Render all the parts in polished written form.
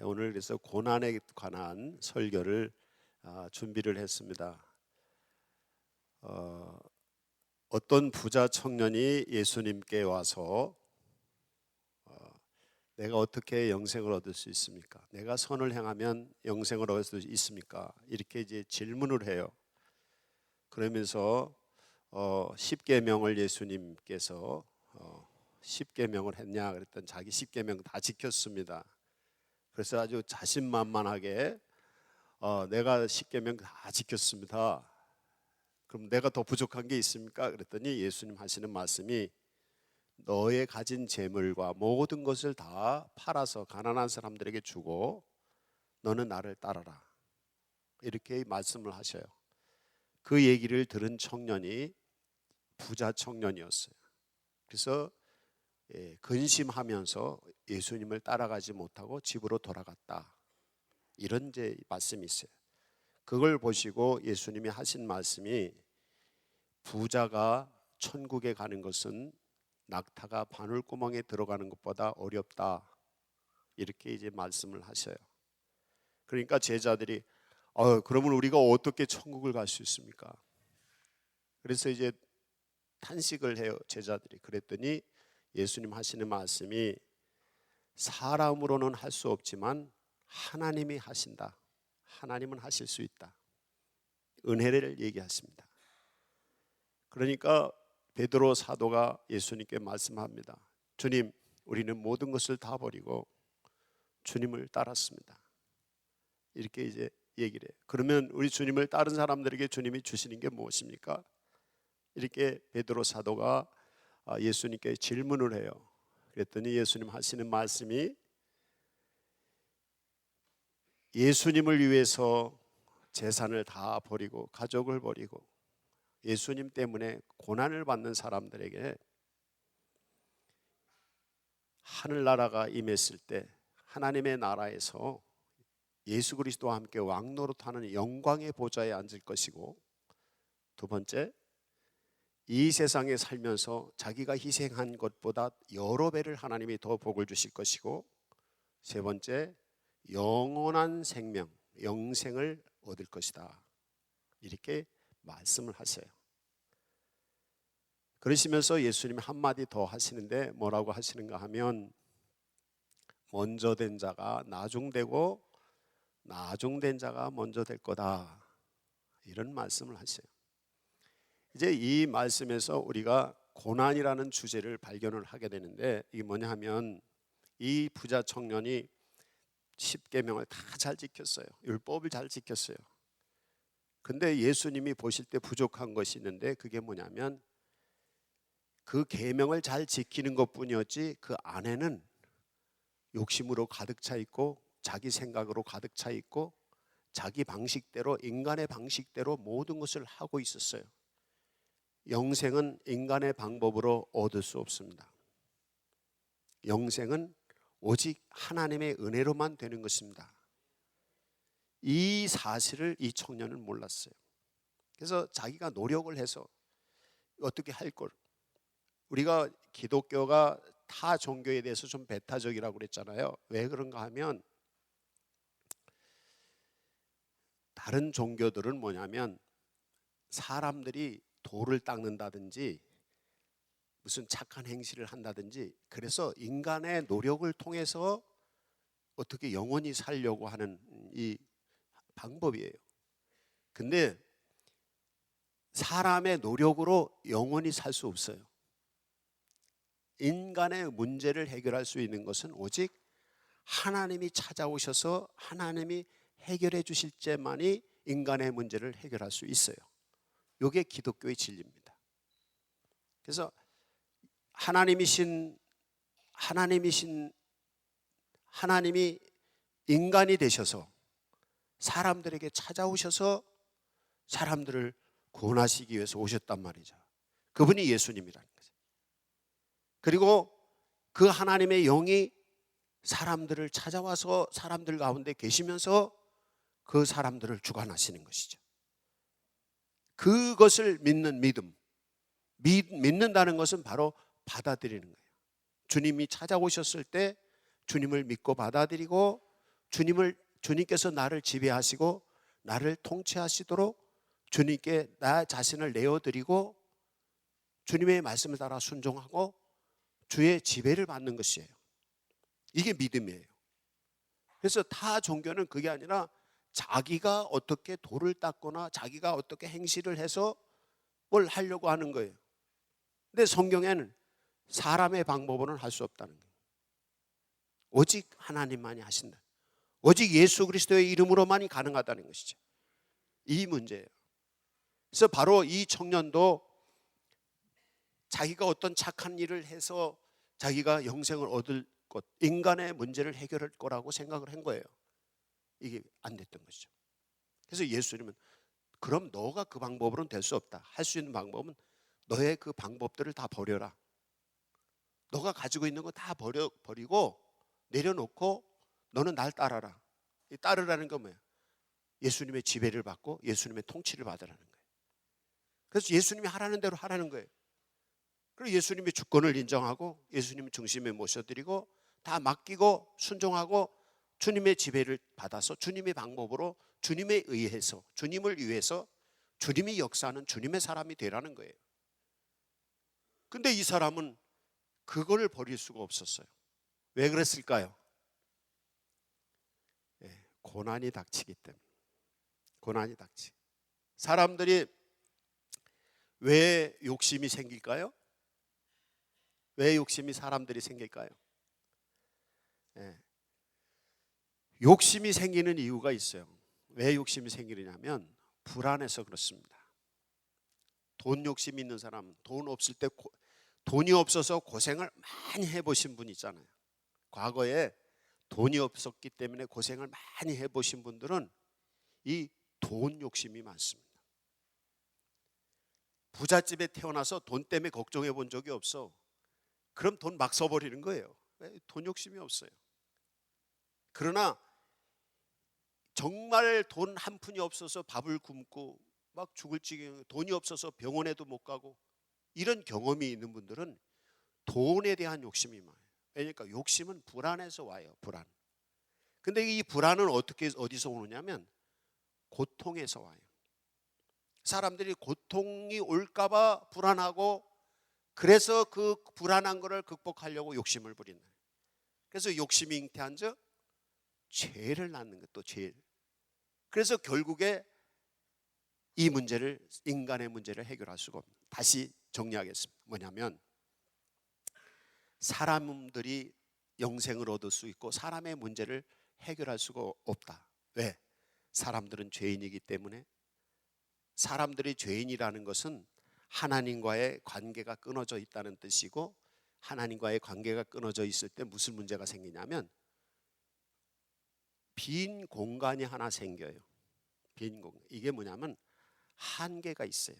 오늘 그래서 고난에 관한 설교를 준비를 했습니다. 어떤 부자 청년이 예수님께 와서 내가 어떻게 영생을 얻을 수 있습니까? 내가 선을 행하면 영생을 얻을 수 있습니까? 이렇게 이제 질문을 해요. 그러면서 10계명을 예수님께서 10계명을 했냐 그랬더니 자기 10계명 다 지켰습니다. 그래서 아주 자신만만하게 내가 10계명 다 지켰습니다. 그럼 내가 더 부족한 게 있습니까? 그랬더니 예수님 하시는 말씀이 너의 가진 재물과 모든 것을 다 팔아서 가난한 사람들에게 주고 너는 나를 따라라. 이렇게 말씀을 하셔요. 그 얘기를 들은 청년이 부자 청년이었어요. 그래서 근심하면서 예수님을 따라가지 못하고 집으로 돌아갔다. 이런 이제 말씀이 있어요. 그걸 보시고 예수님이 하신 말씀이 부자가 천국에 가는 것은 낙타가 바늘구멍에 들어가는 것보다 어렵다. 이렇게 이제 말씀을 하셔요. 그러니까 제자들이 그러면 우리가 어떻게 천국을 갈 수 있습니까? 그래서 이제 탄식을 해요, 제자들이. 그랬더니 예수님 하시는 말씀이 사람으로는 할 수 없지만 하나님이 하신다. 하나님은 하실 수 있다. 은혜를 얘기하십니다. 그러니까 베드로 사도가 예수님께 말씀합니다. 주님, 우리는 모든 것을 다 버리고 주님을 따랐습니다. 이렇게 이제 얘기를 해요. 그러면 우리 주님을 따른 사람들에게 주님이 주시는 게 무엇입니까? 이렇게 베드로 사도가 예수님께 질문을 해요. 그랬더니 예수님 하시는 말씀이 예수님을 위해서 재산을 다 버리고 가족을 버리고 예수님 때문에 고난을 받는 사람들에게 하늘나라가 임했을 때 하나님의 나라에서 예수 그리스도와 함께 왕노릇하는 영광의 보좌에 앉을 것이고, 두 번째, 이 세상에 살면서 자기가 희생한 것보다 여러 배를 하나님이 더 복을 주실 것이고, 세 번째, 영원한 생명, 영생을 얻을 것이다. 이렇게 말씀을 하세요. 그러시면서 예수님이 한마디 더 하시는데 뭐라고 하시는가 하면 먼저 된 자가 나중되고 나중된 자가 먼저 될 거다. 이런 말씀을 하세요. 이제 이 말씀에서 우리가 고난이라는 주제를 발견을 하게 되는데, 이게 뭐냐 하면 이 부자 청년이 10계명을 다 잘 지켰어요. 율법을 잘 지켰어요. 근데 예수님이 보실 때 부족한 것이 있는데, 그게 뭐냐면 그 계명을 잘 지키는 것뿐이었지 그 안에는 욕심으로 가득 차 있고 자기 생각으로 가득 차 있고 자기 방식대로, 인간의 방식대로 모든 것을 하고 있었어요. 영생은 인간의 방법으로 얻을 수 없습니다. 영생은 오직 하나님의 은혜로만 되는 것입니다. 이 사실을 이 청년은 몰랐어요. 그래서 자기가 노력을 해서 어떻게 할 걸, 우리가 기독교가 타 종교에 대해서 좀 배타적이라고 그랬잖아요. 왜 그런가 하면 다른 종교들은 뭐냐면 사람들이 돌을 닦는다든지 무슨 착한 행실을 한다든지, 그래서 인간의 노력을 통해서 어떻게 영원히 살려고 하는 이 방법이에요. 근데 사람의 노력으로 영원히 살 수 없어요. 인간의 문제를 해결할 수 있는 것은 오직 하나님이 찾아오셔서 하나님이 해결해 주실 때만이 인간의 문제를 해결할 수 있어요. 이게 기독교의 진리입니다. 그래서 하나님이 인간이 되셔서 사람들에게 찾아오셔서 사람들을 구원하시기 위해서 오셨단 말이죠. 그분이 예수님이라는 거죠. 그리고 그 하나님의 영이 사람들을 찾아와서 사람들 가운데 계시면서 그 사람들을 주관하시는 것이죠. 그것을 믿는 믿음, 믿는다는 것은 바로 받아들이는 거예요. 주님이 찾아오셨을 때 주님을 믿고 받아들이고 주님께서 나를 지배하시고 나를 통치하시도록 주님께 나 자신을 내어드리고 주님의 말씀을 따라 순종하고 주의 지배를 받는 것이에요. 이게 믿음이에요. 그래서 타 종교는 그게 아니라 자기가 어떻게 돌을 닦거나 자기가 어떻게 행실을 해서 뭘 하려고 하는 거예요. 근데 성경에는 사람의 방법으로는 할 수 없다는 거예요. 오직 하나님만이 하신다. 오직 예수 그리스도의 이름으로만이 가능하다는 것이죠. 이 문제예요. 그래서 바로 이 청년도 자기가 어떤 착한 일을 해서 자기가 영생을 얻을 것, 인간의 문제를 해결할 거라고 생각을 한 거예요. 이게 안 됐던 것이죠. 그래서 예수님은 그럼 너가 그 방법으로는 될 수 없다. 할 수 있는 방법은 너의 그 방법들을 다 버려라. 너가 가지고 있는 거 다 버리고 내려놓고 너는 날 따라라. 이 따르라는 건 뭐예요? 예수님의 지배를 받고 예수님의 통치를 받으라는 거예요. 그래서 예수님이 하라는 대로 하라는 거예요. 그리고 예수님의 주권을 인정하고 예수님을 중심에 모셔드리고 다 맡기고 순종하고 주님의 지배를 받아서 주님의 방법으로 주님에 의해서 주님을 위해서 주님이 역사하는 주님의 사람이 되라는 거예요. 근데 이 사람은 그걸 버릴 수가 없었어요. 왜 그랬을까요? 고난이 닥치기 때문에. 고난이 닥치기. 사람들이 왜 욕심이 생길까요? 왜 욕심이 사람들이 생길까요? 욕심이 생기는 이유가 있어요. 왜 욕심이 생기느냐면 불안해서 그렇습니다. 돈 욕심 있는 사람, 돈 없을 때 돈이 없어서 고생을 많이 해보신 분 있잖아요. 과거에 돈이 없었기 때문에 고생을 많이 해보신 분들은 이 돈 욕심이 많습니다. 부잣집에 태어나서 돈 때문에 걱정해 본 적이 없어. 그럼 돈 막 써버리는 거예요. 돈 욕심이 없어요. 그러나 정말 돈 한 푼이 없어서 밥을 굶고 막 죽을 지경에 돈이 없어서 병원에도 못 가고 이런 경험이 있는 분들은 돈에 대한 욕심이 많아요. 그러니까 욕심은 불안해서 와요. 불안. 근데 이 불안은 어디서 오느냐면 고통에서 와요. 사람들이 고통이 올까봐 불안하고 그래서 그 불안한 것을 극복하려고 욕심을 부린다. 그래서 욕심이 잉태한 즉 죄를 낳는 것도 죄. 그래서 결국에 이 문제를 인간의 문제를 해결할 수가 없는. 다시 정리하겠습니다. 뭐냐면 사람들이 영생을 얻을 수 있고 사람의 문제를 해결할 수가 없다. 왜? 사람들은 죄인이기 때문에. 사람들이 죄인이라는 것은 하나님과의 관계가 끊어져 있다는 뜻이고 하나님과의 관계가 끊어져 있을 때 무슨 문제가 생기냐면 빈 공간이 하나 생겨요. 빈 공간. 이게 뭐냐면 한계가 있어요.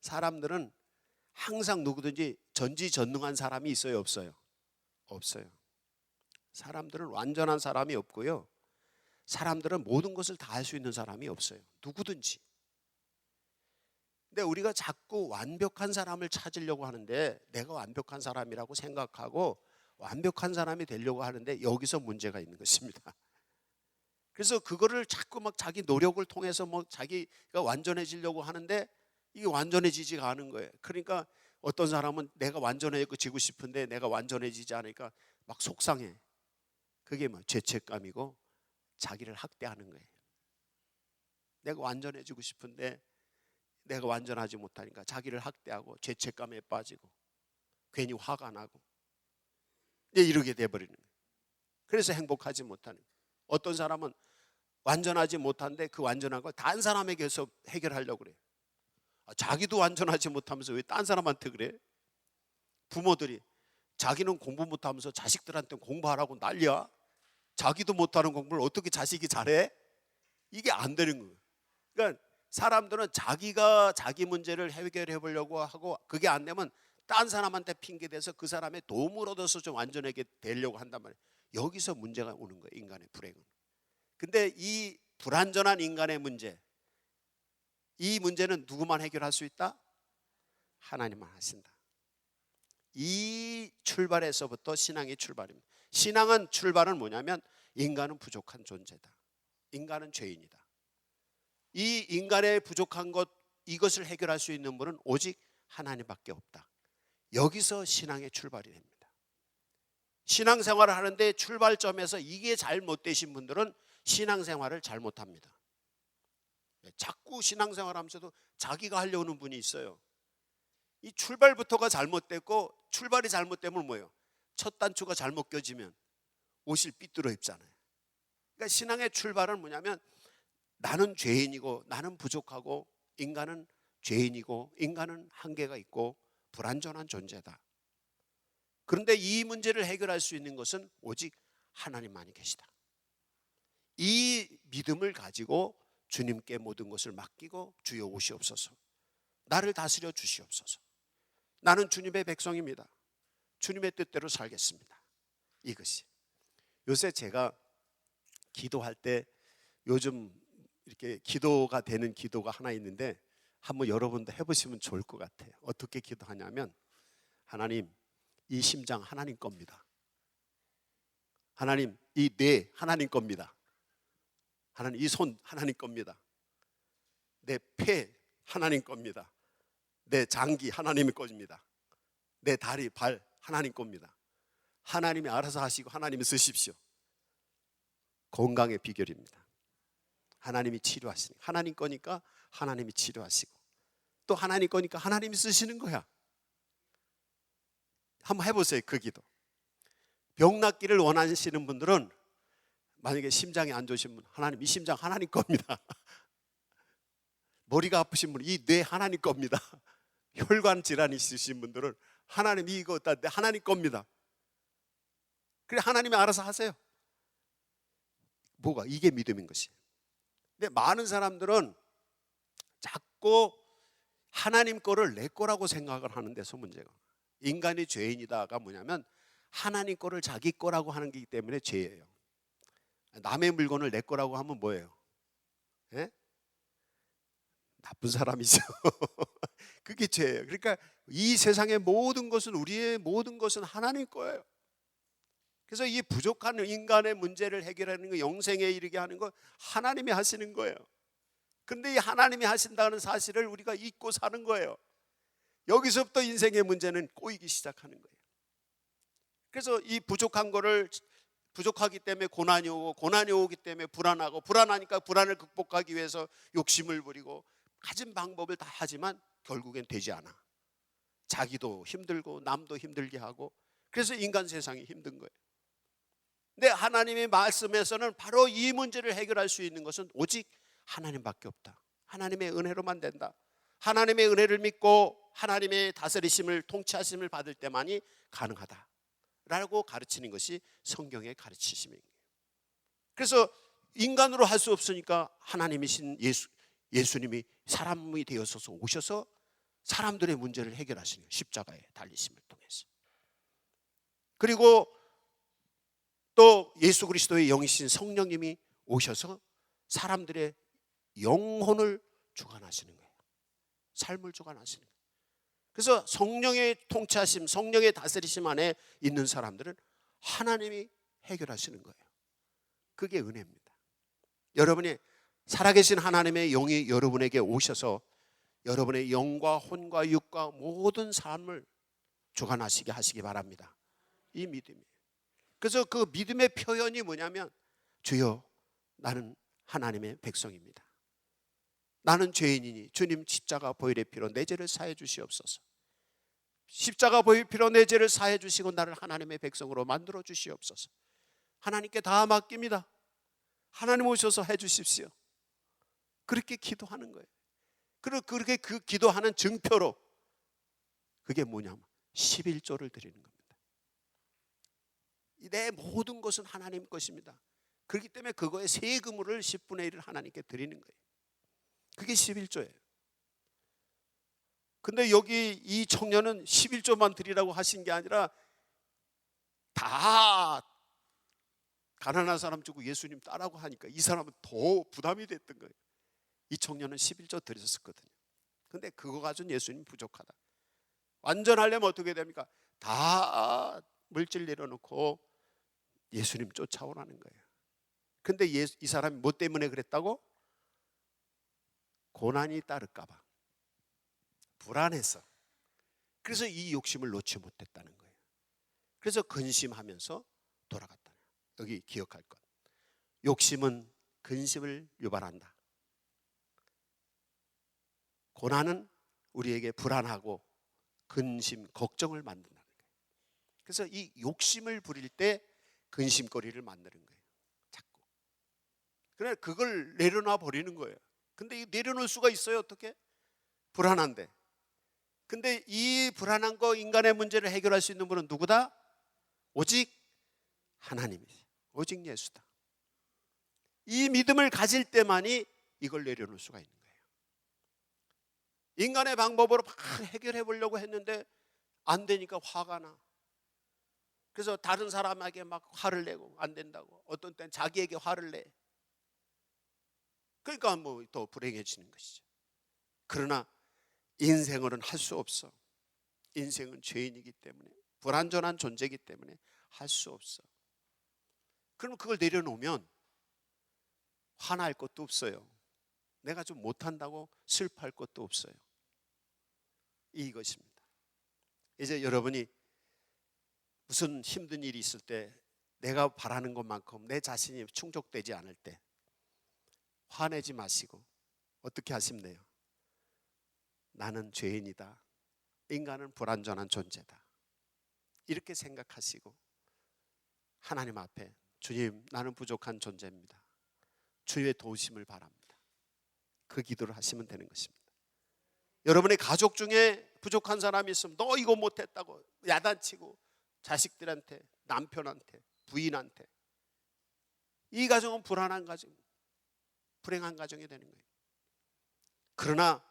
사람들은 항상 누구든지 전지전능한 사람이 있어요, 없어요? 없어요. 사람들은 완전한 사람이 없고요. 사람들은 모든 것을 다 할 수 있는 사람이 없어요. 누구든지. 근데 우리가 자꾸 완벽한 사람을 찾으려고 하는데 내가 완벽한 사람이라고 생각하고 완벽한 사람이 되려고 하는데 여기서 문제가 있는 것입니다. 그래서 그거를 자꾸 막 자기 노력을 통해서 뭐 자기가 완전해지려고 하는데 이게 완전해지지가 않은 거예요. 그러니까 어떤 사람은 내가 완전해지고 싶은데 내가 완전해지지 않으니까 막 속상해. 그게 뭐 죄책감이고 자기를 학대하는 거예요. 내가 완전해지고 싶은데 내가 완전하지 못하니까 자기를 학대하고 죄책감에 빠지고 괜히 화가 나고 이제 이렇게 돼버리는 거예요. 그래서 행복하지 못하는 거예요. 어떤 사람은 완전하지 못한데 그 완전한 걸 다른 사람에게서 해결하려고 그래요. 자기도 완전하지 못하면서 왜 딴 사람한테 그래? 부모들이 자기는 공부 못하면서 자식들한테 공부하라고 난리야. 자기도 못하는 공부를 어떻게 자식이 잘해? 이게 안 되는 거예요. 그러니까 사람들은 자기가 자기 문제를 해결해 보려고 하고 그게 안 되면 딴 사람한테 핑계대서 그 사람의 도움을 얻어서 좀 완전하게 되려고 한단 말이에요. 여기서 문제가 오는 거예요. 인간의 불행은. 근데 이 불완전한 인간의 문제, 이 문제는 누구만 해결할 수 있다? 하나님만 하신다. 이 출발에서부터 신앙의 출발입니다. 신앙은 출발은 뭐냐면 인간은 부족한 존재다. 인간은 죄인이다. 이 인간의 부족한 것, 이것을 해결할 수 있는 분은 오직 하나님밖에 없다. 여기서 신앙의 출발이 됩니다. 신앙생활을 하는데 출발점에서 이게 잘못되신 분들은 신앙생활을 잘못합니다. 자꾸 신앙생활하면서도 자기가 하려는 분이 있어요. 이 출발부터가 잘못됐고, 출발이 잘못되면 뭐예요? 첫 단추가 잘못 껴지면 옷을 삐뚤어 입잖아요. 그러니까 신앙의 출발은 뭐냐면, 나는 죄인이고 나는 부족하고 인간은 죄인이고 인간은 한계가 있고 불완전한 존재다. 그런데 이 문제를 해결할 수 있는 것은 오직 하나님만이 계시다. 이 믿음을 가지고 주님께 모든 것을 맡기고, 주여 오시옵소서, 나를 다스려 주시옵소서, 나는 주님의 백성입니다, 주님의 뜻대로 살겠습니다. 이것이 요새 제가 기도할 때 요즘 이렇게 기도가 되는 기도가 하나 있는데, 한번 여러분도 해보시면 좋을 것 같아요. 어떻게 기도하냐면, 하나님, 이 심장 하나님 겁니다. 하나님, 이 뇌 하나님 겁니다. 하나님, 이 손 하나님 겁니다. 내 폐 하나님 겁니다. 내 장기 하나님의 겁니다. 내 다리, 발 하나님 겁니다. 하나님이 알아서 하시고 하나님이 쓰십시오. 건강의 비결입니다. 하나님이 치료하시는, 하나님 거니까 하나님이 치료하시고, 또 하나님 거니까 하나님이 쓰시는 거야. 한번 해보세요. 그 기도. 병 낫기를 원하시는 분들은, 만약에 심장이 안 좋으신 분, 하나님, 이 심장 하나님 겁니다. 머리가 아프신 분은 이 뇌 하나님 겁니다. 혈관 질환이 있으신 분들은 하나님, 이거 하나님 겁니다. 그래, 하나님이 알아서 하세요. 뭐가? 이게 믿음인 것이에요. 근데 많은 사람들은 자꾸 하나님 거를 내 거라고 생각을 하는 데서 문제가, 인간이 죄인이다가 뭐냐면 하나님 거를 자기 거라고 하는 거기 때문에 죄예요. 남의 물건을 내 거라고 하면 뭐예요? 예? 나쁜 사람이죠. 그게 죄예요. 그러니까 이 세상의 모든 것은, 우리의 모든 것은 하나님 거예요. 그래서 이 부족한 인간의 문제를 해결하는 거, 영생에 이르게 하는 거 하나님이 하시는 거예요. 그런데 이 하나님이 하신다는 사실을 우리가 잊고 사는 거예요. 여기서부터 인생의 문제는 꼬이기 시작하는 거예요. 그래서 이 부족한 거를, 부족하기 때문에 고난이 오고, 고난이 오기 때문에 불안하고, 불안하니까 불안을 극복하기 위해서 욕심을 부리고 가진 방법을 다 하지만 결국엔 되지 않아. 자기도 힘들고 남도 힘들게 하고, 그래서 인간 세상이 힘든 거예요. 근데 하나님의 말씀에서는 바로 이 문제를 해결할 수 있는 것은 오직 하나님밖에 없다. 하나님의 은혜로만 된다. 하나님의 은혜를 믿고 하나님의 다스리심을, 통치하심을 받을 때만이 가능하다 라고 가르치는 것이 성경의 가르치심이에요. 그래서 인간으로 할 수 없으니까 하나님이신 예수님이 사람이 되어서 오셔서 사람들의 문제를 해결하시는 거예요. 십자가에 달리심을 통해서. 그리고 또 예수 그리스도의 영이신 성령님이 오셔서 사람들의 영혼을 주관하시는 거예요. 삶을 주관하시는 거예요. 그래서 성령의 통치하심, 성령의 다스리심 안에 있는 사람들은 하나님이 해결하시는 거예요. 그게 은혜입니다. 여러분이 살아계신 하나님의 영이 여러분에게 오셔서 여러분의 영과 혼과 육과 모든 삶을 주관하시게 하시기 바랍니다. 이 믿음이에요. 그래서 그 믿음의 표현이 뭐냐면, 주여, 나는 하나님의 백성입니다. 나는 죄인이니 주님 십자가 보혈의 피로 내 죄를 사해 주시옵소서. 십자가 보혈 피로 내 죄를 사해 주시고 나를 하나님의 백성으로 만들어 주시옵소서. 하나님께 다 맡깁니다. 하나님 오셔서 해 주십시오. 그렇게 기도하는 거예요. 그렇게 그 기도하는 증표로, 그게 뭐냐면 11조를 드리는 겁니다. 내 모든 것은 하나님 것입니다. 그렇기 때문에 그거의 세금을 10분의 1을 하나님께 드리는 거예요. 그게 11조예요. 근데 여기 이 청년은 11조만 드리라고 하신 게 아니라 다 가난한 사람 주고 예수님 따라고 하니까 이 사람은 더 부담이 됐던 거예요. 이 청년은 11조 드렸었거든요. 근데 그거 가지고는 예수님 부족하다. 완전하려면 어떻게 됩니까? 다 물질 내려놓고 예수님 쫓아오라는 거예요. 근데 이 사람이 뭐 때문에 그랬다고? 고난이 따를까 봐 불안해서. 그래서 이 욕심을 놓지 못했다는 거예요. 그래서 근심하면서 돌아갔다. 여기 기억할 것. 욕심은 근심을 유발한다. 고난은 우리에게 불안하고 근심, 걱정을 만든다는 거예요. 그래서 이 욕심을 부릴 때 근심거리를 만드는 거예요. 자꾸. 그래 그걸 내려놔 버리는 거예요. 근데 내려놓을 수가 있어요? 어떻게? 불안한데. 근데 이 불안한 거, 인간의 문제를 해결할 수 있는 분은 누구다? 오직 하나님이지. 오직 예수다. 이 믿음을 가질 때만이 이걸 내려놓을 수가 있는 거예요. 인간의 방법으로 막 해결해 보려고 했는데 안 되니까 화가 나. 그래서 다른 사람에게 막 화를 내고 안 된다고. 어떤 때는 자기에게 화를 내. 그러니까 뭐 더 불행해지는 것이죠. 그러나 인생으로는 할 수 없어. 인생은 죄인이기 때문에, 불완전한 존재이기 때문에 할 수 없어. 그럼 그걸 내려놓으면 화날 것도 없어요. 내가 좀 못한다고 슬퍼할 것도 없어요. 이것입니다. 이제 여러분이 무슨 힘든 일이 있을 때 내가 바라는 것만큼 내 자신이 충족되지 않을 때 화내지 마시고 어떻게 하시면 돼요? 나는 죄인이다. 인간은 불완전한 존재다. 이렇게 생각하시고 하나님 앞에 주님, 나는 부족한 존재입니다. 주의 도우심을 바랍니다. 그 기도를 하시면 되는 것입니다. 여러분의 가족 중에 부족한 사람이 있으면 너 이거 못했다고 야단치고 자식들한테, 남편한테, 부인한테, 이 가정은 불안한 가정, 불행한 가정이 되는 거예요. 그러나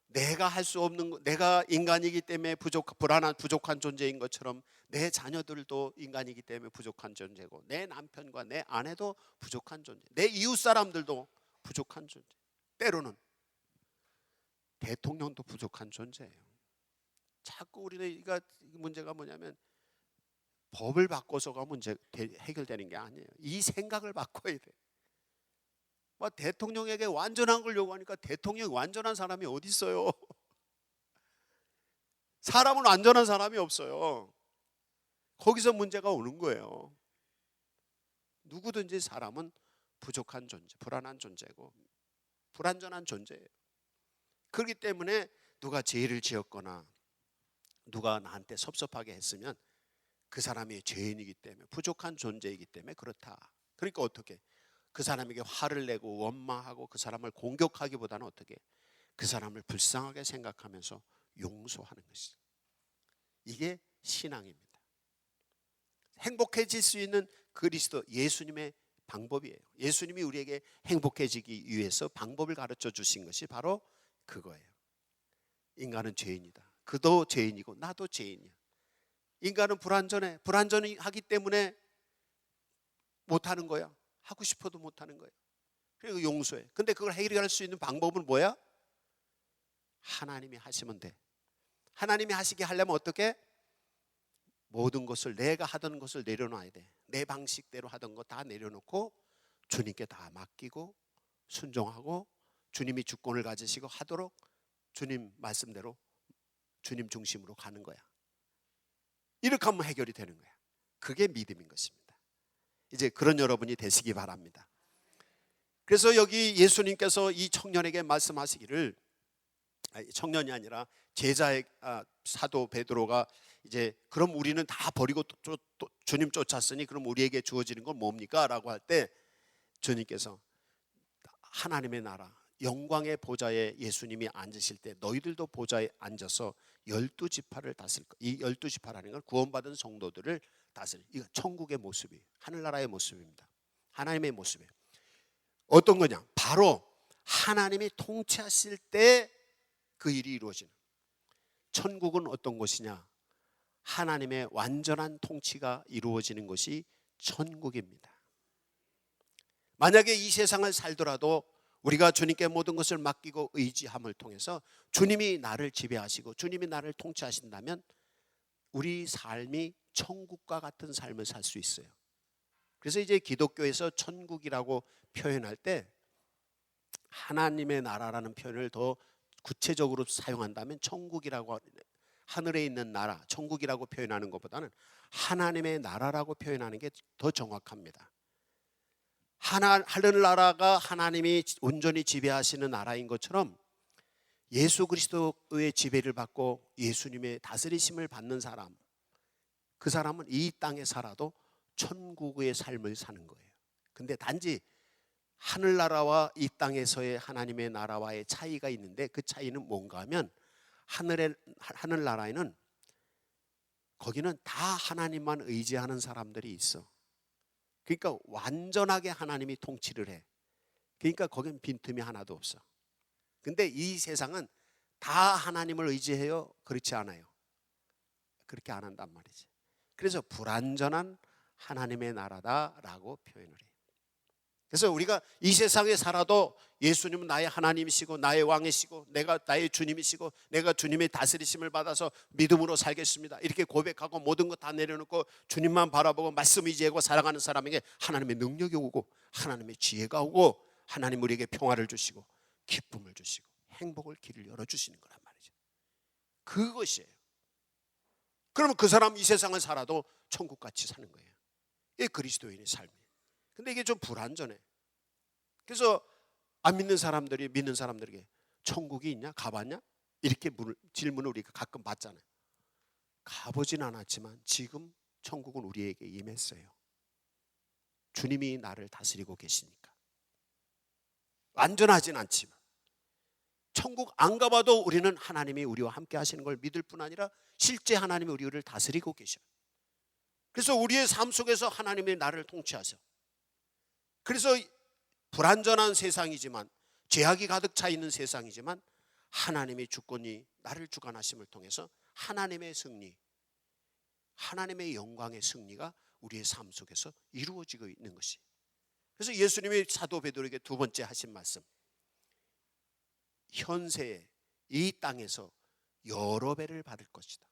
내가 할 수 없는 거, 내가 인간이기 때문에 부족한 존재인 것처럼 내 자녀들도 인간이기 때문에 부족한 존재고, 내 남편과 내 아내도 부족한 존재, 내 이웃 사람들도 부족한 존재, 때로는 대통령도 부족한 존재예요. 자꾸 우리는 문제가 뭐냐면 법을 바꿔서가 문제 해결되는 게 아니에요. 이 생각을 바꿔야 돼. 대통령에게 완전한 걸 요구하니까 대통령이 완전한 사람이 어디 있어요? 사람은 완전한 사람이 없어요. 거기서 문제가 오는 거예요. 누구든지 사람은 부족한 존재, 불안한 존재고 불완전한 존재예요. 그렇기 때문에 누가 죄를 지었거나 누가 나한테 섭섭하게 했으면 그 사람이 죄인이기 때문에, 부족한 존재이기 때문에 그렇다. 그러니까 어떻게? 그 사람에게 화를 내고 원망하고 그 사람을 공격하기보다는 어떻게? 그 사람을 불쌍하게 생각하면서 용서하는 것이죠. 이게 신앙입니다. 행복해질 수 있는 그리스도 예수님의 방법이에요. 예수님이 우리에게 행복해지기 위해서 방법을 가르쳐 주신 것이 바로 그거예요. 인간은 죄인이다. 그도 죄인이고 나도 죄인이야. 인간은 불완전해. 불완전하기 때문에 못하는 거야. 하고 싶어도 못하는 거예요. 그리고 용서해. 근데 그걸 해결할 수 있는 방법은 뭐야? 하나님이 하시면 돼. 하나님이 하시게 하려면 어떻게? 모든 것을, 내가 하던 것을 내려놔야 돼. 내 방식대로 하던 거 다 내려놓고 주님께 다 맡기고 순종하고 주님이 주권을 가지시고 하도록 주님 말씀대로 주님 중심으로 가는 거야. 이렇게 하면 해결이 되는 거야. 그게 믿음인 것입니다. 이제 그런 여러분이 되시기 바랍니다. 그래서 여기 예수님께서 이 청년에게 말씀하시기를, 청년이 아니라 제자의 사도 베드로가 이제 그럼 우리는 다 버리고 주님 쫓았으니 그럼 우리에게 주어지는 건 뭡니까? 라고 할 때 주님께서 하나님의 나라 영광의 보좌에 예수님이 앉으실 때 너희들도 보좌에 앉아서 12지파를 다스릴 것. 이 12지파라는 건 구원받은 성도들을 다스릴, 이거 천국의 모습이에요. 하늘나라의 모습입니다. 하나님의 모습이에요. 어떤 거냐? 바로 하나님이 통치하실 때 그 일이 이루어지는. 천국은 어떤 곳이냐? 하나님의 완전한 통치가 이루어지는 것이 천국입니다. 만약에 이 세상을 살더라도 우리가 주님께 모든 것을 맡기고 의지함을 통해서 주님이 나를 지배하시고 주님이 나를 통치하신다면 우리 삶이 천국과 같은 삶을 살 수 있어요. 그래서 이제 기독교에서 천국이라고 표현할 때 하나님의 나라라는 표현을 더 구체적으로 사용한다면 천국이라고, 하늘에 있는 나라, 천국이라고 표현하는 것보다는 하나님의 나라라고 표현하는 게 더 정확합니다. 하늘나라가 하나님이 온전히 지배하시는 나라인 것처럼 예수 그리스도의 지배를 받고 예수님의 다스리심을 받는 사람, 그 사람은 이 땅에 살아도 천국의 삶을 사는 거예요. 근데 단지 하늘나라와 이 땅에서의 하나님의 나라와의 차이가 있는데, 그 차이는 뭔가 하면 하늘나라에는 거기는 다 하나님만 의지하는 사람들이 있어. 그러니까 완전하게 하나님이 통치를 해. 그러니까 거긴 빈틈이 하나도 없어. 근데 이 세상은 다 하나님을 의지해요? 그렇지 않아요. 그렇게 안 한단 말이지. 그래서 불완전한 하나님의 나라다라고 표현을 해요. 그래서 우리가 이 세상에 살아도 예수님은 나의 하나님이시고 나의 왕이시고 내가 나의 주님이시고 내가 주님의 다스리심을 받아서 믿음으로 살겠습니다, 이렇게 고백하고 모든 것 다 내려놓고 주님만 바라보고 말씀 의지하고 살아가는 사람에게 하나님의 능력이 오고 하나님의 지혜가 오고 하나님 우리에게 평화를 주시고 기쁨을 주시고 행복을 길을 열어주시는 거란 말이죠. 그것이에요. 그러면 그 사람 이 세상을 살아도 천국같이 사는 거예요. 이게 그리스도인의 삶이에요. 근데 이게 좀 불완전해. 그래서 안 믿는 사람들이 믿는 사람들에게 천국이 있냐? 가봤냐? 이렇게 질문을 우리가 가끔 받잖아요. 가보진 않았지만 지금 천국은 우리에게 임했어요. 주님이 나를 다스리고 계시니까. 완전하진 않지만 천국 안 가봐도 우리는 하나님이 우리와 함께 하시는 걸 믿을 뿐 아니라 실제 하나님이 우리를 다스리고 계셔요. 그래서 우리의 삶 속에서 하나님이 나를 통치하셔. 그래서 불완전한 세상이지만, 죄악이 가득 차 있는 세상이지만 하나님의 주권이 나를 주관하심을 통해서 하나님의 승리, 하나님의 영광의 승리가 우리의 삶 속에서 이루어지고 있는 것이. 그래서 예수님이 사도 베드로에게 두 번째 하신 말씀, 현세에 이 땅에서 여러 배를 받을 것이다.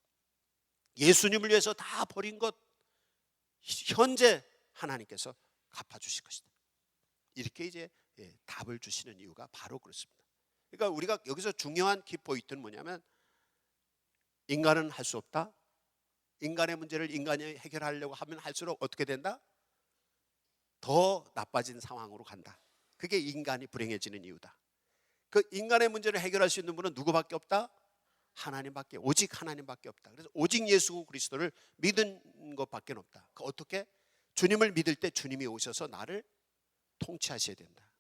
예수님을 위해서 다 버린 것 현재 하나님께서 갚아주실 것이다. 이렇게 이제 답을 주시는 이유가 바로 그렇습니다. 그러니까 우리가 여기서 중요한 키포인트는 뭐냐면, 인간은 할 수 없다. 인간의 문제를 인간이 해결하려고 하면 할수록 어떻게 된다? 더 나빠진 상황으로 간다. 그게 인간이 불행해지는 이유다. 그 인간의 문제를 해결할 수 있는 분은 누구밖에 없다? 하나님밖에, 오직 하나님밖에 없다. 그래서 오직 예수 그리스도를 믿은 것밖에 없다. 그 어떻게? 주님을 믿을 때 주님이 오셔서 나를 통치하셔야 된다.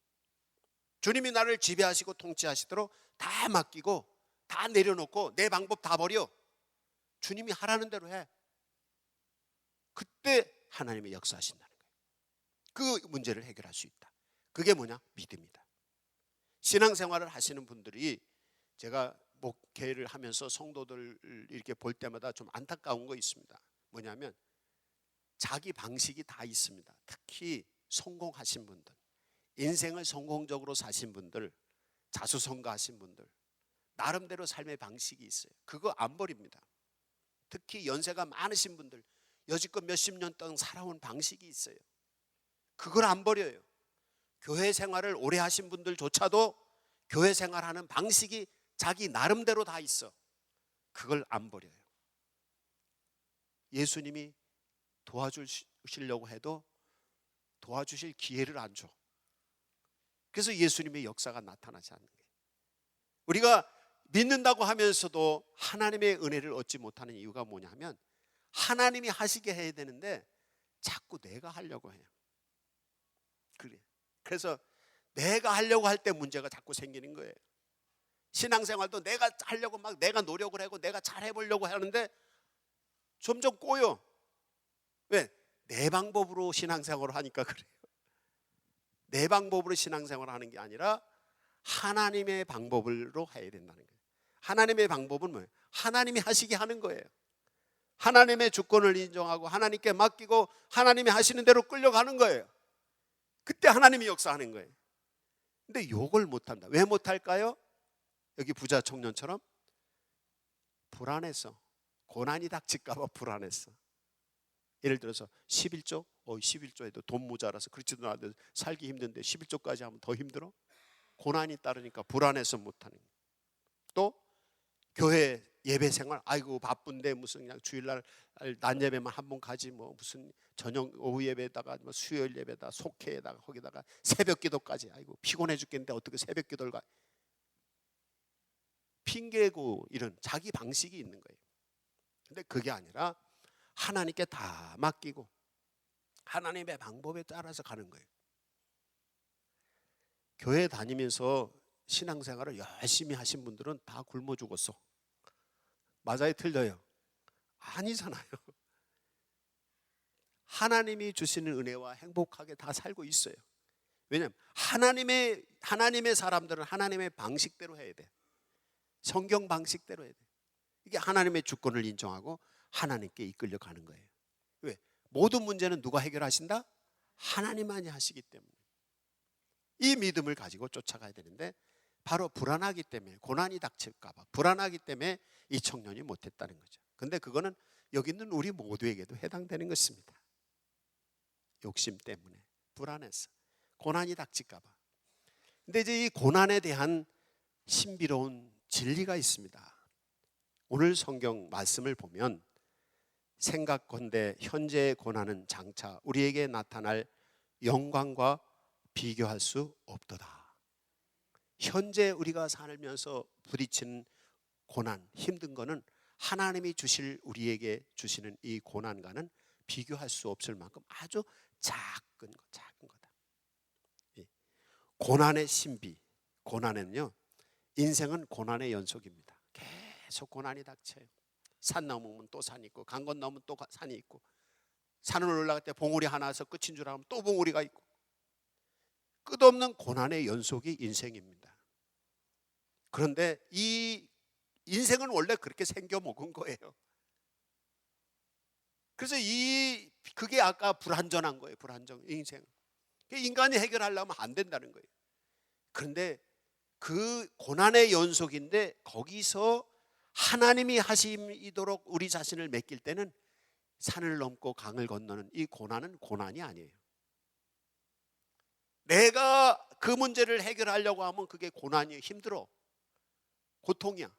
주님이 나를 지배하시고 통치하시도록 다 맡기고 다 내려놓고 내 방법 다 버려. 주님이 하라는 대로 해. 그때 하나님이 역사하신다는 거예요. 그 문제를 해결할 수 있다. 그게 뭐냐? 믿음이다. 신앙생활을 하시는 분들이, 제가 목회를 하면서 성도들 이렇게 볼 때마다 좀 안타까운 거 있습니다. 뭐냐면 자기 방식이 다 있습니다. 특히 성공하신 분들, 인생을 성공적으로 사신 분들, 자수성가하신 분들, 나름대로 삶의 방식이 있어요. 그거 안 버립니다. 특히 연세가 많으신 분들, 여지껏 몇십 년 동안 살아온 방식이 있어요. 그걸 안 버려요. 교회 생활을 오래 하신 분들조차도 교회 생활하는 방식이 자기 나름대로 다 있어. 그걸 안 버려요. 예수님이 도와주시려고 해도 도와주실 기회를 안 줘. 그래서 예수님의 역사가 나타나지 않는 거예요. 우리가 믿는다고 하면서도 하나님의 은혜를 얻지 못하는 이유가 뭐냐면, 하나님이 하시게 해야 되는데 자꾸 내가 하려고 해요. 그래서 내가 하려고 할 때 문제가 자꾸 생기는 거예요. 신앙생활도 내가 하려고 막 내가 노력을 하고 내가 잘해보려고 하는데 점점 꼬여. 왜? 내 방법으로 신앙생활을 하니까 그래요. 내 방법으로 신앙생활을 하는 게 아니라 하나님의 방법으로 해야 된다는 거예요. 하나님의 방법은 뭐예요? 하나님이 하시게 하는 거예요. 하나님의 주권을 인정하고 하나님께 맡기고 하나님이 하시는 대로 끌려가는 거예요. 그때 하나님이 역사하는 거예요. 근데 이걸 못한다. 왜 못할까요? 여기 부자 청년처럼 불안해서, 고난이 닥칠까 봐 불안했어. 예를 들어서 11조, 11조에도 돈 모자라서 그렇지도 않아도 살기 힘든데 11조까지 하면 더 힘들어? 고난이 따르니까 불안해서 못하는 거예요. 또 교회 예배 생활, 아이고 바쁜데 무슨 그냥 주일날 낮 예배만 한 번 가지 뭐 무슨 저녁 오후 예배에다가 뭐 수요일 예배다 속회에다가 거기다가 새벽 기도까지, 아이고 피곤해 죽겠는데 어떻게 새벽 기도를 가? 핑계고 이런 자기 방식이 있는 거예요. 근데 그게 아니라 하나님께 다 맡기고 하나님의 방법에 따라서 가는 거예요. 교회 다니면서 신앙생활을 열심히 하신 분들은 다 굶어 죽었어. 맞아요, 틀려요? 아니잖아요. 하나님이 주시는 은혜와 행복하게 다 살고 있어요. 왜냐하면 하나님의 사람들은 하나님의 방식대로 해야 돼. 성경 방식대로 해야 돼. 이게 하나님의 주권을 인정하고 하나님께 이끌려 가는 거예요. 왜? 모든 문제는 누가 해결하신다? 하나님만이 하시기 때문에. 이 믿음을 가지고 쫓아가야 되는데, 바로 불안하기 때문에, 고난이 닥칠까 봐 불안하기 때문에 이 청년이 못했다는 거죠. 근데 그거는 여기 있는 우리 모두에게도 해당되는 것입니다. 욕심 때문에, 불안해서, 고난이 닥칠까 봐. 근데 이제 이 고난에 대한 신비로운 진리가 있습니다. 오늘 성경 말씀을 보면 생각건대 현재의 고난은 장차 우리에게 나타날 영광과 비교할 수 없도다. 현재 우리가 살면서 부딪히는 고난, 힘든 거는 하나님이 주실 우리에게 주시는 이 고난과는 비교할 수 없을 만큼 아주 작은 거다. 고난의 신비, 고난은요, 인생은 고난의 연속입니다. 계속 고난이 닥쳐요. 산 넘으면 또 산이 있고, 강 건너면 또 산이 있고, 산을 올라갈 때 봉우리 하나에서 끝인 줄 알면 또 봉우리가 있고, 끝없는 고난의 연속이 인생입니다. 그런데 이 인생은 원래 그렇게 생겨 먹은 거예요. 그래서 그게 아까 불완전한 거예요. 불완전 인생. 인간이 해결하려면 안 된다는 거예요. 그런데 그 고난의 연속인데 거기서 하나님이 하시도록 우리 자신을 맡길 때는 산을 넘고 강을 건너는 이 고난은 고난이 아니에요. 내가 그 문제를 해결하려고 하면 그게 고난이에요. 힘들어. 고통이야.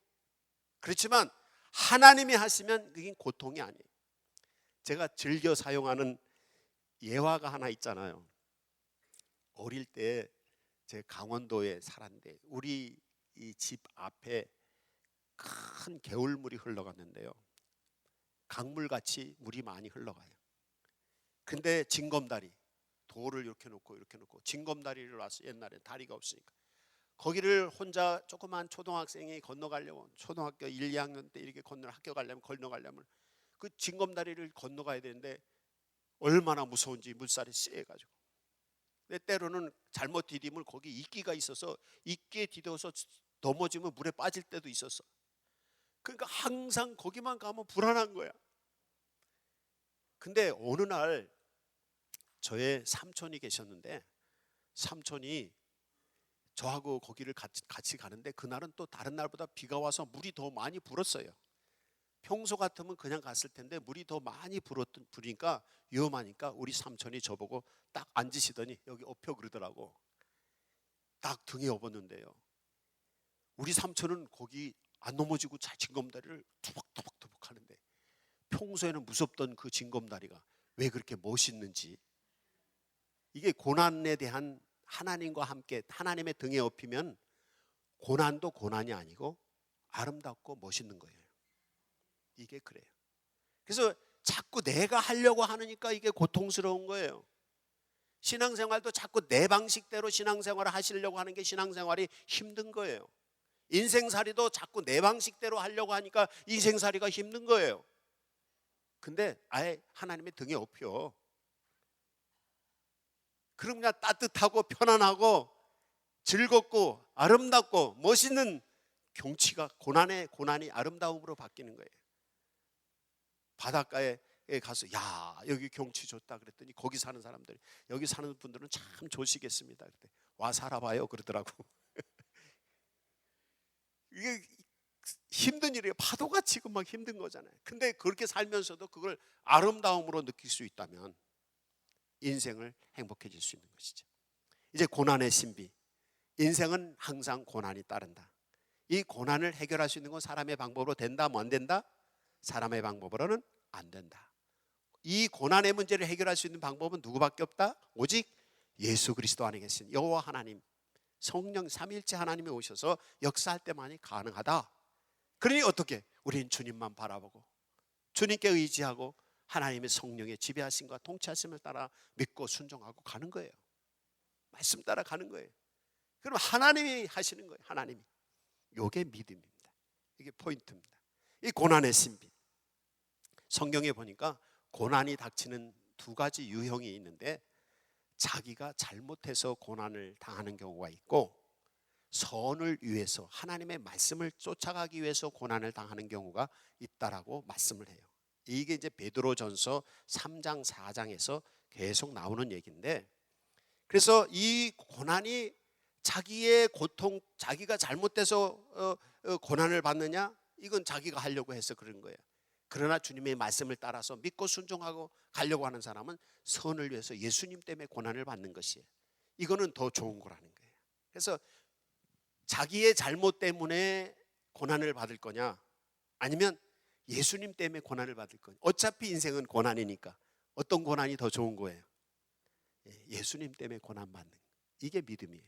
그렇지만 하나님이 하시면 그게 고통이 아니에요. 제가 즐겨 사용하는 예화가 하나 있잖아요. 어릴 때 제 강원도에 살았는데 우리 이 집 앞에 큰 개울물이 흘러갔는데요. 강물같이 물이 많이 흘러가요. 근데 징검다리, 돌을 이렇게 놓고 징검다리를 놨어요. 옛날에 다리가 없으니까. 거기를 혼자 조그만 초등학생이 건너가려면, 초등학교 1, 2학년 때 이렇게 학교 건너가려면 그 징검다리를 건너가야 되는데 얼마나 무서운지, 물살이 쎄가지고. 근데 때로는 잘못 디디면 거기 이끼가 있어서 이끼에 디뎌서 넘어지면 물에 빠질 때도 있었어. 그러니까 항상 거기만 가면 불안한 거야. 근데 어느 날 저의 삼촌이 계셨는데, 삼촌이 저하고 거기를 같이 가는데 그날은 또 다른 날보다 비가 와서 물이 더 많이 불었어요. 평소 같으면 그냥 갔을 텐데 물이 더 많이 부니까 위험하니까 우리 삼촌이 저보고 딱 앉으시더니 여기 엎혀 그러더라고. 딱 등에 업었는데요, 우리 삼촌은 거기 안 넘어지고 징검다리를 투벅투벅 하는데 평소에는 무섭던 그 징검다리가 왜 그렇게 멋있는지. 이게 고난에 대한, 하나님과 함께 하나님의 등에 업히면 고난도 고난이 아니고 아름답고 멋있는 거예요. 이게 그래요. 그래서 자꾸 내가 하려고 하니까 이게 고통스러운 거예요. 신앙생활도 자꾸 내 방식대로 신앙생활을 하시려고 하는 게 신앙생활이 힘든 거예요. 인생살이도 자꾸 내 방식대로 하려고 하니까 인생살이가 힘든 거예요. 근데 아예 하나님의 등에 업혀. 그럼 그냥 따뜻하고 편안하고 즐겁고 아름답고 멋있는 경치가, 고난이 아름다움으로 바뀌는 거예요. 바닷가에 가서 야 여기 경치 좋다 그랬더니 거기 사는 사람들이, 여기 사는 분들은 참 좋으시겠습니다. 그때 와 살아봐요 그러더라고. 이게 힘든 일이에요. 파도가 치고 막 힘든 거잖아요. 근데 그렇게 살면서도 그걸 아름다움으로 느낄 수 있다면 인생을 행복해질 수 있는 것이죠. 이제 고난의 신비. 인생은 항상 고난이 따른다. 이 고난을 해결할 수 있는 건 사람의 방법으로 된다, 뭐 안 된다? 사람의 방법으로는 안 된다. 이 고난의 문제를 해결할 수 있는 방법은 누구밖에 없다? 오직 예수 그리스도 안에 계신 여호와 하나님, 성령 삼위일체 하나님이 오셔서 역사할 때만이 가능하다. 그러니 어떻게? 우리는 주님만 바라보고 주님께 의지하고 하나님의 성령의 지배하심과 통치하심을 따라 믿고 순종하고 가는 거예요. 말씀 따라 가는 거예요. 그럼 하나님이 하시는 거예요. 하나님이. 이게 믿음입니다. 이게 포인트입니다. 이 고난의 신비. 성경에 보니까 고난이 닥치는 두 가지 유형이 있는데, 자기가 잘못해서 고난을 당하는 경우가 있고, 선을 위해서 하나님의 말씀을 쫓아가기 위해서 고난을 당하는 경우가 있다라고 말씀을 해요. 이게 이제 베드로전서 3장 4장에서 계속 나오는 얘기인데, 그래서 이 고난이 자기의 고통, 자기가 잘못돼서 고난을 받느냐? 이건 자기가 하려고 해서 그런 거예요. 그러나 주님의 말씀을 따라서 믿고 순종하고 가려고 하는 사람은 선을 위해서 예수님 때문에 고난을 받는 것이에요. 이거는 더 좋은 거라는 거예요. 그래서 자기의 잘못 때문에 고난을 받을 거냐, 아니면 예수님 때문에 고난을 받을 거냐. 어차피 인생은 고난이니까 어떤 고난이 더 좋은 거예요? 예수님 때문에 고난 받는 거. 이게 믿음이에요.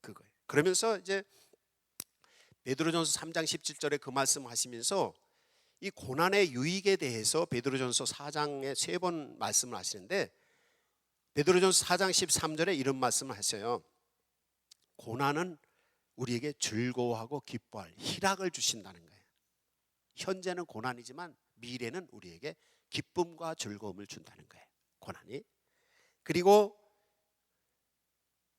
그거예요. 그러면서 이제 베드로전서 3장 17절에 그 말씀 하시면서 이 고난의 유익에 대해서 베드로전서 4장에 3번 말씀을 하시는데, 베드로전서 4장 13절에 이런 말씀을 하셔요. 고난은 우리에게 즐거워하고 기뻐할 희락을 주신다는 거예요. 현재는 고난이지만 미래는 우리에게 기쁨과 즐거움을 준다는 거예요. 고난이. 그리고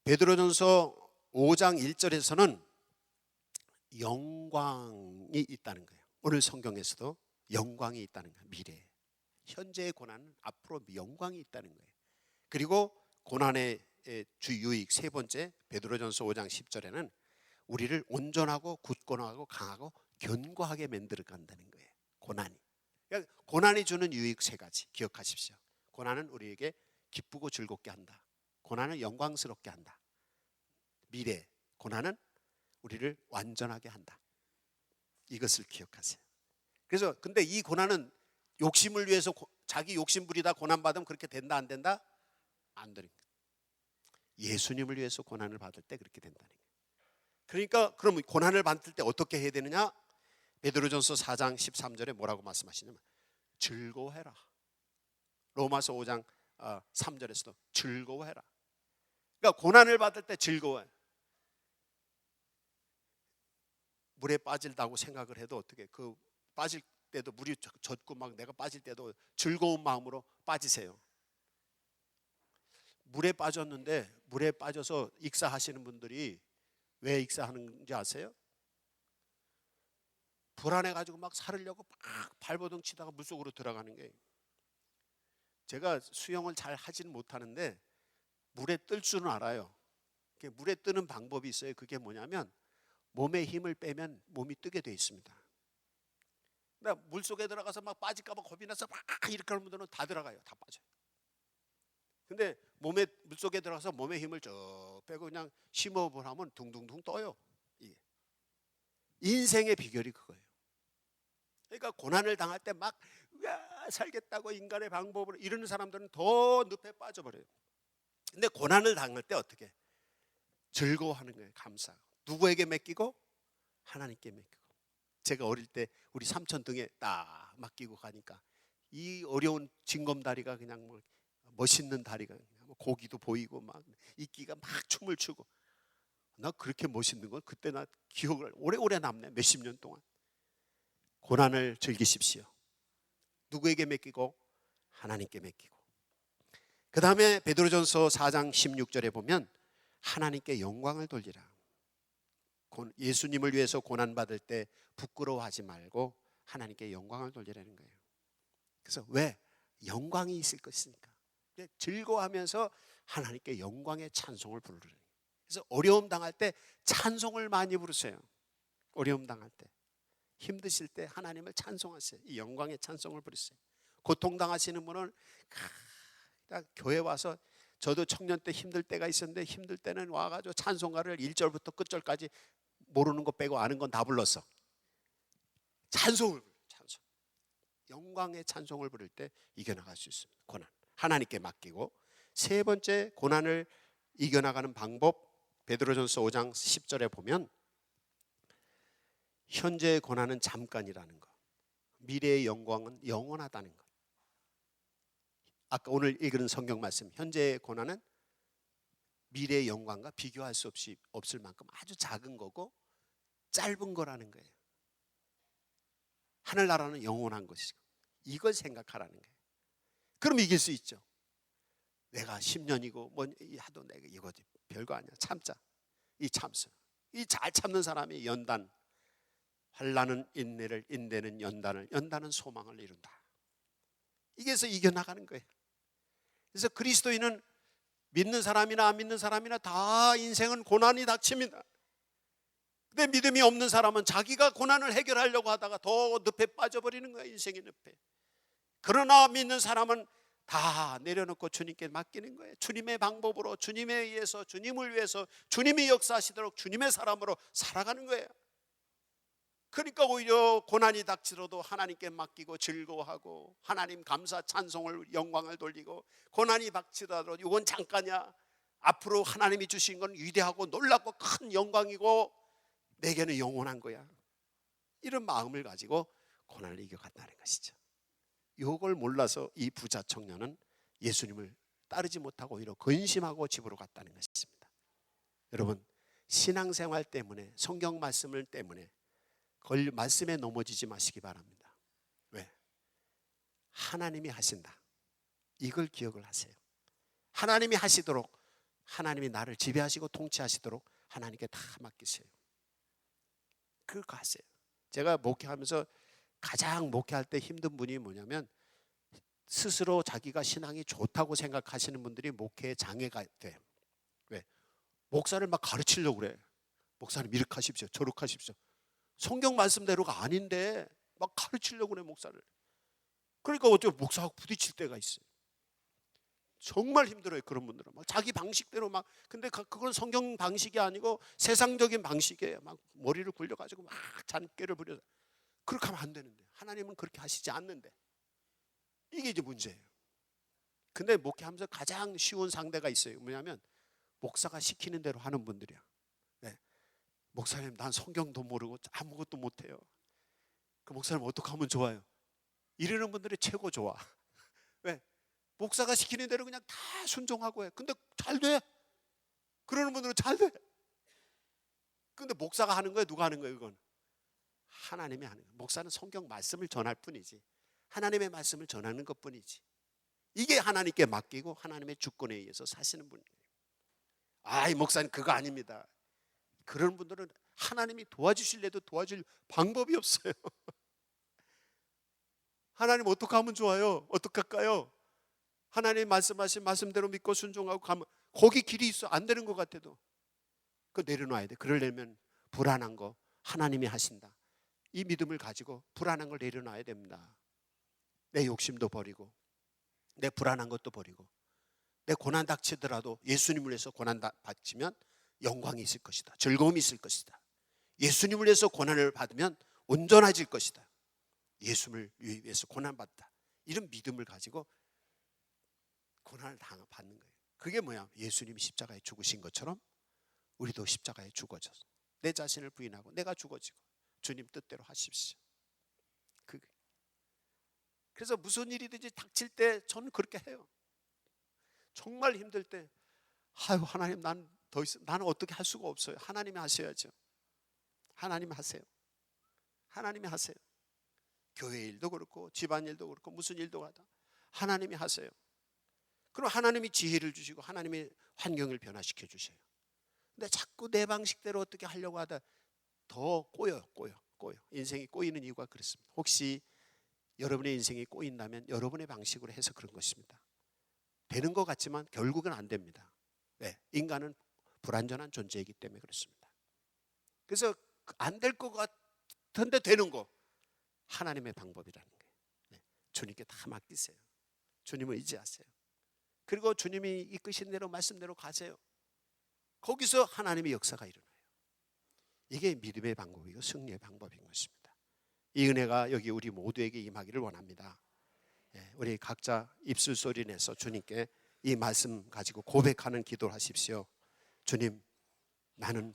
베드로전서 5장 1절에서는 영광이 있다는 거예요. 오늘 성경에서도 영광이 있다는 거예요. 미래. 현재의 고난은 앞으로 영광이 있다는 거예요. 그리고 고난의 주 유익 세 번째, 베드로전서 5장 10절에는 우리를 온전하고 굳건하고 강하고 견고하게 만들어 간다는 거예요. 고난이. 그러니까 고난이 주는 유익 세 가지 기억하십시오. 고난은 우리에게 기쁘고 즐겁게 한다. 고난은 영광스럽게 한다. 미래, 고난은 우리를 완전하게 한다. 이것을 기억하세요. 그래서 근데 이 고난은 욕심을 위해서 자기 욕심 부리다 고난 받으면 그렇게 된다, 안 된다? 안 되는 거예요. 예수님을 위해서 고난을 받을 때 그렇게 된다는 거예요. 그러니까 그럼 고난을 받을 때 어떻게 해야 되느냐? 베드로전서 4장 13절에 뭐라고 말씀하시냐면 즐거워해라. 로마서 5장 3절에서도 즐거워해라. 그러니까 고난을 받을 때 즐거워해. 물에 빠질다고 생각을 해도 어떻게, 그 빠질 때도 물이 젖고 막 내가 빠질 때도 즐거운 마음으로 빠지세요. 물에 빠졌는데, 물에 빠져서 익사하시는 분들이 왜 익사하는지 아세요? 불안해가지고 막 살으려고 막 발버둥 치다가 물속으로 들어가는 거예요. 제가 수영을 잘 하지는 못하는데 물에 뜰 줄은 알아요. 물에 뜨는 방법이 있어요. 그게 뭐냐면 몸에 힘을 빼면 몸이 뜨게 돼 있습니다. 그러니까 물속에 들어가서 막 빠질까 봐 겁이 나서 막 이렇게 하는 분들은 다 들어가요. 다 빠져요. 근데 물속에 들어가서 몸에 힘을 쭉 빼고 그냥 심호흡을 하면 둥둥둥 떠요. 이게 인생의 비결이 그거예요. 그러니까 고난을 당할 때 막 살겠다고 인간의 방법으로 이러는 사람들은 더 늪에 빠져버려요. 근데 고난을 당할 때 어떻게? 즐거워하는 거예요. 감사하고. 누구에게 맡기고? 하나님께 맡기고. 제가 어릴 때 우리 삼촌 등에 딱 맡기고 가니까 이 어려운 징검다리가 그냥 뭐 멋있는 다리가, 고기도 보이고 막 이끼가 막 춤을 추고, 나 그렇게 멋있는 건 그때 나 기억을 오래오래 남네. 몇십 년 동안. 고난을 즐기십시오. 누구에게 맡기고? 하나님께 맡기고. 그 다음에 베드로전서 4장 16절에 보면 하나님께 영광을 돌리라. 예수님을 위해서 고난받을 때 부끄러워하지 말고 하나님께 영광을 돌리라는 거예요. 그래서 왜? 영광이 있을 것이니까. 즐거워하면서 하나님께 영광의 찬송을 부르는 거예요. 그래서 어려움 당할 때 찬송을 많이 부르세요. 어려움 당할 때, 힘드실 때 하나님을 찬송하세요. 이 영광의 찬송을 부르세요. 고통 당하시는 분은 딱 교회 와서 저도 청년 때 힘들 때가 있었는데 힘들 때는 와가지고 찬송가를 1절부터 끝절까지 모르는 거 빼고 아는 건 다 불렀어. 찬송을 불러. 찬송. 영광의 찬송을 부를 때 이겨나갈 수 있습니다. 고난 하나님께 맡기고, 세 번째 고난을 이겨나가는 방법, 베드로전서 5장 10절에 보면 현재의 고난은 잠깐이라는 것, 미래의 영광은 영원하다는 것. 아까 오늘 읽은 성경 말씀, 현재의 고난은 미래의 영광과 비교할 수 없을 만큼 아주 작은 거고 짧은 거라는 거예요. 하늘나라는 영원한 것이고, 이걸 생각하라는 거예요. 그럼 이길 수 있죠. 내가 10년이고 뭐 하도 내가 이거 별거 아니야. 참자. 이 참수. 이 잘 참는 사람이 연단, 환난은 인내를, 인내는 연단을, 연단은 소망을 이룬다. 이게서 이겨나가는 거예요. 그래서 그리스도인은 믿는 사람이나 안 믿는 사람이나 다 인생은 고난이 닥칩니다. 근데 믿음이 없는 사람은 자기가 고난을 해결하려고 하다가 더 늪에 빠져버리는 거예요. 인생의 늪에. 그러나 믿는 사람은 다 내려놓고 주님께 맡기는 거예요. 주님의 방법으로, 주님에 의해서, 주님을 위해서, 주님이 역사하시도록 주님의 사람으로 살아가는 거예요. 그러니까 오히려 고난이 닥치더라도 하나님께 맡기고 즐거워하고, 하나님 감사 찬송을, 영광을 돌리고, 고난이 닥치더라도 이건 잠깐이야, 앞으로 하나님이 주신 건 위대하고 놀랍고 큰 영광이고 내게는 영원한 거야, 이런 마음을 가지고 고난을 이겨간다는 것이죠. 이걸 몰라서 이 부자 청년은 예수님을 따르지 못하고 오히려 근심하고 집으로 갔다는 것입니다. 여러분, 신앙생활 때문에, 성경 말씀을 때문에 말씀에 넘어지지 마시기 바랍니다. 왜? 하나님이 하신다, 이걸 기억을 하세요. 하나님이 하시도록, 하나님이 나를 지배하시고 통치하시도록 하나님께 다 맡기세요. 그거 하세요. 제가 목회하면서 가장 목회할 때 힘든 분이 뭐냐면, 스스로 자기가 신앙이 좋다고 생각하시는 분들이 목회에 장애가 돼요. 왜? 목사를 막 가르치려고 그래. 목사님 이렇게 하십시오, 저렇게 하십시오. 성경 말씀대로가 아닌데 막 가르치려고 그래, 목사를. 그러니까 어쩌면 목사하고 부딪힐 때가 있어요. 정말 힘들어요, 그런 분들은. 막 자기 방식대로 막, 근데 그건 성경 방식이 아니고 세상적인 방식이에요. 막 머리를 굴려가지고 막 잔꾀를 부려서. 그렇게 하면 안 되는데, 하나님은 그렇게 하시지 않는데. 이게 이제 문제예요. 근데 목회하면서 가장 쉬운 상대가 있어요. 뭐냐면 목사가 시키는 대로 하는 분들이야. 네. 목사님, 난 성경도 모르고 아무것도 못해요. 그 목사님 어떻게 하면 좋아요? 이러는 분들이 최고 좋아. 왜? 목사가 시키는 대로 그냥 다 순종하고 해. 근데 잘 돼. 그러는 분들은 잘 돼. 근데 목사가 하는 거야, 누가 하는 거야? 이건 하나님이 하는 거야. 목사는 성경 말씀을 전할 뿐이지, 하나님의 말씀을 전하는 것 뿐이지. 이게 하나님께 맡기고 하나님의 주권에 의해서 사시는 분이에요. 이 목사님 그거 아닙니다. 그런 분들은 하나님이 도와주실래도 도와줄 방법이 없어요. 하나님 어떻게 하면 좋아요? 어떻게 할까요? 하나님 말씀하신 말씀대로 믿고 순종하고 가면 거기 길이 있어. 안 되는 것 같아도 그거 내려놔야 돼. 그러려면 불안한 거 하나님이 하신다, 이 믿음을 가지고 불안한 걸 내려놔야 됩니다. 내 욕심도 버리고, 내 불안한 것도 버리고, 내 고난 닥치더라도 예수님을 위해서 고난 닥치면 영광이 있을 것이다, 즐거움이 있을 것이다. 예수님을 위해서 고난을 받으면 온전해질 것이다. 예수님을 위해서 고난받다, 이런 믿음을 가지고 고난을 받는 거예요. 그게 뭐야? 예수님이 십자가에 죽으신 것처럼 우리도 십자가에 죽어져서 내 자신을 부인하고 내가 죽어지고 주님 뜻대로 하십시오. 그래서 무슨 일이든지 닥칠 때 저는 그렇게 해요. 정말 힘들 때 하나님, 나는 어떻게 할 수가 없어요. 하나님이 하셔야죠. 하나님이 하세요. 하나님이 하세요. 교회 일도 그렇고 집안 일도 그렇고 무슨 일도 하다 하나님이 하세요. 그럼 하나님이 지혜를 주시고 하나님이 환경을 변화시켜 주셔요. 근데 자꾸 내 방식대로 어떻게 하려고 하다 더 꼬여. 인생이 꼬이는 이유가 그렇습니다. 혹시 여러분의 인생이 꼬인다면 여러분의 방식으로 해서 그런 것입니다. 되는 것 같지만 결국은 안 됩니다. 네, 인간은 불완전한 존재이기 때문에 그렇습니다. 그래서 안 될 것 같은데 되는 거, 하나님의 방법이라는 거예요. 네, 주님께 다 맡기세요. 주님을 의지하세요. 그리고 주님이 이끄신 대로 말씀대로 가세요. 거기서 하나님의 역사가 일어나요. 이게 믿음의 방법이고 승리의 방법인 것입니다. 이 은혜가 여기 우리 모두에게 임하기를 원합니다. 우리 각자 입술 소리 내서 주님께 이 말씀 가지고 고백하는 기도를 하십시오. 주님, 나는